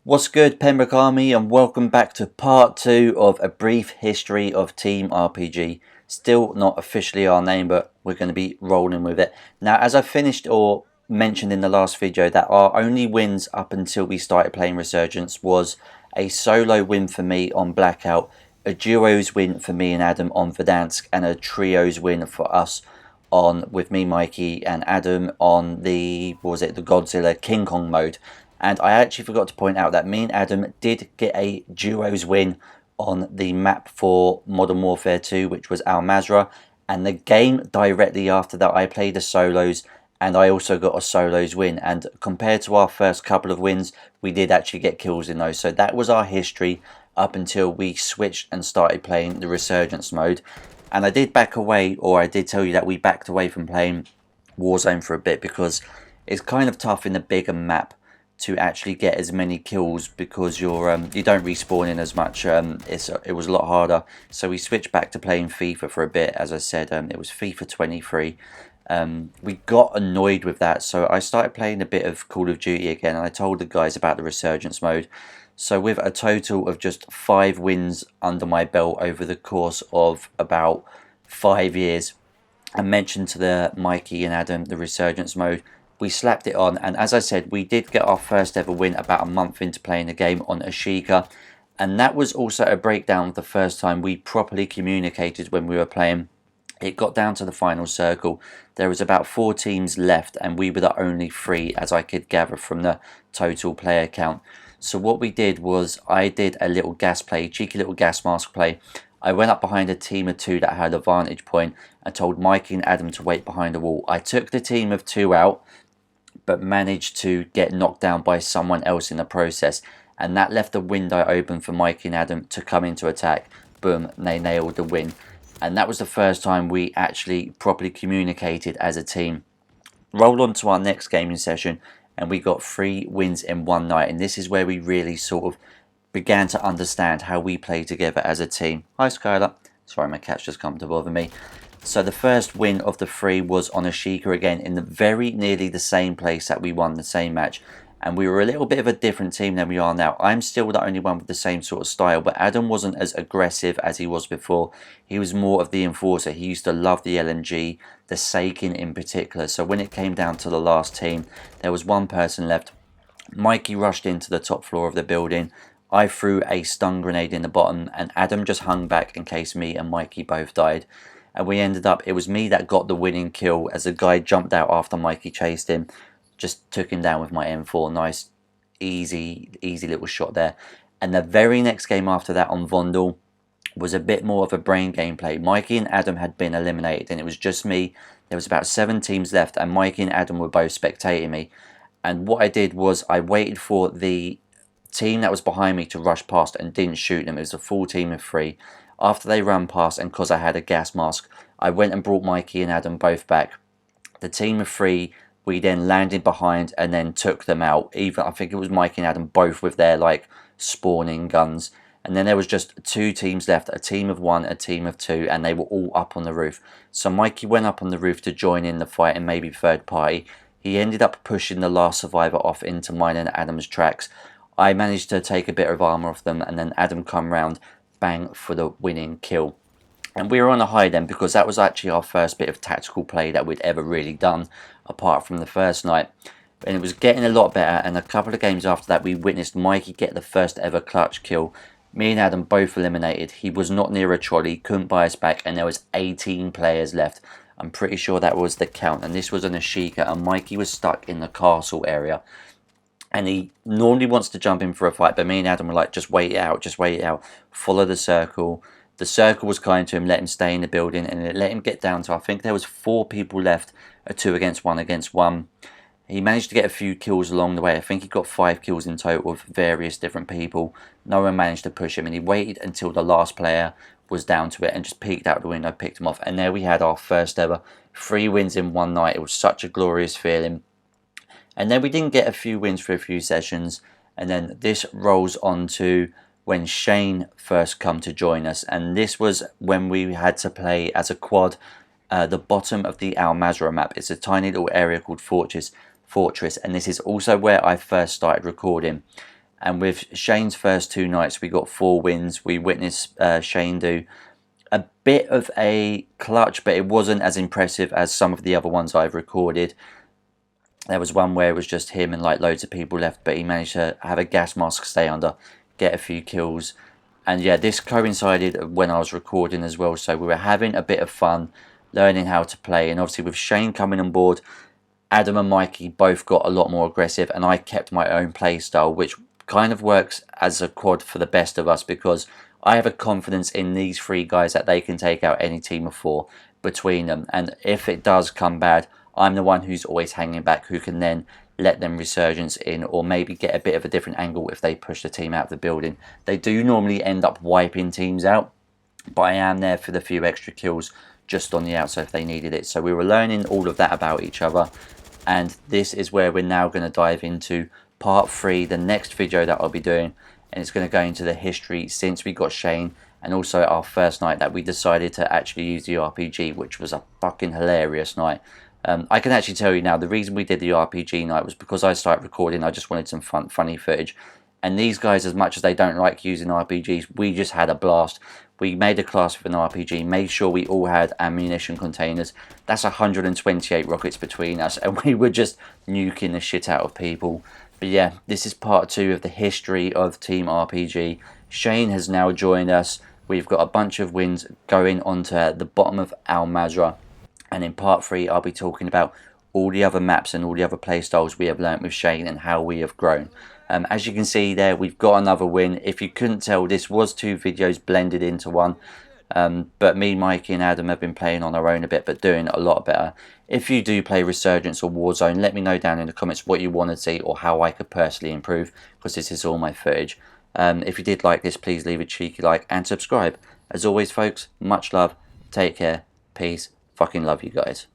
What's good, Pembroke Army, and welcome back to part 2 of a brief history of Team RPG. Still not officially our name, but we're going to be rolling with it. Now, as I finished or mentioned in the last video, that our only wins up until we started playing Resurgence was a solo win for me on Blackout, a duos win for me and Adam on Verdansk, and a trios win for us on with me, Mikey, and Adam on the Godzilla King Kong mode. And I actually forgot to point out that me and Adam did get a duos win on the map for Modern Warfare 2, which was Al Mazrah. And the game directly after that, I played the solos, and I also got a solos win. And compared to our first couple of wins, we did actually get kills in those. So that was our history up until we switched and started playing the Resurgence mode. And I did back away, or I did tell you that we backed away from playing Warzone for a bit, because it's kind of tough in the bigger map to actually get as many kills, because you don't respawn in as much. It was a lot harder, so we switched back to playing FIFA for a bit. As I said, it was FIFA 23. We got annoyed with that, so I started playing a bit of Call of Duty again, and I told the guys about the Resurgence mode. So with a total of just 5 wins under my belt over the course of about 5 years, I mentioned to the Mikey and Adam the Resurgence mode. We slapped it on, and as I said, we did get our first ever win about a month into playing the game on Ashika, and that was also a breakdown of the first time we properly communicated when we were playing. It got down to the final circle. There was about 4 teams left, and we were the only 3, as I could gather from the total player count. So what we did was, I did a little gas play, cheeky little gas mask play. I went up behind a team of 2 that had a vantage point and told Mikey and Adam to wait behind the wall. I took the team of 2 out, but managed to get knocked down by someone else in the process, and that left a window open for Mikey and Adam to come into attack. Boom, they nailed the win, and that was the first time we actually properly communicated as a team. Roll on to our next gaming session, and we got 3 wins in one night, and this is where we really sort of began to understand how we play together as a team. Hi Skylar, sorry my cat's just come to bother me. So the first win of the 3 was on Ashika again, in the very nearly the same place that we won the same match. And we were a little bit of a different team than we are now. I'm still the only one with the same sort of style, but Adam wasn't as aggressive as he was before. He was more of the enforcer. He used to love the LMG, the Seikin in particular. So when it came down to the last team, there was 1 person left. Mikey rushed into the top floor of the building. I threw a stun grenade in the bottom, and Adam just hung back in case me and Mikey both died. And we ended up, it was me that got the winning kill, as a guy jumped out after Mikey chased him. Just took him down with my M4. Nice, easy little shot there. And the very next game after that on Vondel was a bit more of a brain gameplay. Mikey and Adam had been eliminated, and it was just me. There was about 7 teams left, and Mikey and Adam were both spectating me. And what I did was, I waited for the team that was behind me to rush past and didn't shoot them. It was a full team of 3. After they ran past, and because I had a gas mask, I went and brought Mikey and Adam both back. The team of 3, we then landed behind and then took them out. Even, I think it was Mikey and Adam both with their like spawning guns. And then there was just 2 teams left, a team of 1, a team of 2, and they were all up on the roof. So Mikey went up on the roof to join in the fight and maybe third party. He ended up pushing the last survivor off into mine and Adam's tracks. I managed to take a bit of armor off them, and then Adam come round, bang for the winning kill. And we were on a high then, because that was actually our first bit of tactical play that we'd ever really done, apart from the first night. And it was getting a lot better, and a couple of games after that we witnessed Mikey get the first ever clutch kill. Me and Adam both eliminated. He was not near a trolley, couldn't buy us back, and there was 18 players left. I'm pretty sure that was the count, and this was an Ashika, and Mikey was stuck in the castle area. And he normally wants to jump in for a fight, but me and Adam were like, just wait it out, follow the circle. The circle was kind to him, let him stay in the building, and it let him get down to, I think there was 4 people left, a 2 against 1. He managed to get a few kills along the way. I think he got 5 kills in total with various different people. No one managed to push him, and he waited until the last player was down to it and just peeked out the window, picked him off. And there we had our first ever 3 wins in one night. It was such a glorious feeling. And then we didn't get a few wins for a few sessions, and then this rolls on to when Shane first come to join us, and this was when we had to play as a quad the bottom of the Al Mazrah map. It's a tiny little area called Fortress, and this is also where I first started recording. And with Shane's first 2 nights, we got 4 wins. We witnessed Shane do a bit of a clutch, but it wasn't as impressive as some of the other ones I've recorded. There was one where it was just him and like loads of people left, but he managed to have a gas mask stay under, get a few kills. And yeah, this coincided when I was recording as well, so we were having a bit of fun learning how to play. And obviously with Shane coming on board, Adam and Mikey both got a lot more aggressive, and I kept my own play style, which kind of works as a quad for the best of us, because I have a confidence in these 3 guys that they can take out any team of 4 between them. And if it does come bad, I'm the one who's always hanging back, who can then let them resurgence in, or maybe get a bit of a different angle if they push the team out of the building. They do normally end up wiping teams out, but I am there for the few extra kills just on the outside if they needed it. So we were learning all of that about each other, and this is where we're now going to dive into part 3, the next video that I'll be doing, and it's going to go into the history since we got Shane, and also our first night that we decided to actually use the RPG, which was a fucking hilarious night. I can actually tell you now, the reason we did the RPG night was because I started recording. I just wanted some funny footage. And these guys, as much as they don't like using RPGs, we just had a blast. We made a class with an RPG, made sure we all had ammunition containers. That's 128 rockets between us, and we were just nuking the shit out of people. But yeah, this is part 2 of the history of Team RPG. Shane has now joined us. We've got a bunch of wins going onto the bottom of Al Mazrah. And in part 3, I'll be talking about all the other maps and all the other playstyles we have learnt with Shane and how we have grown. As you can see there, we've got another win. If you couldn't tell, this was 2 videos blended into one. But me, Mikey and Adam have been playing on our own a bit, but doing a lot better. If you do play Resurgence or Warzone, let me know down in the comments what you want to see or how I could personally improve, because this is all my footage. If you did like this, please leave a cheeky like and subscribe. As always, folks, much love, take care, peace. Fucking love you guys.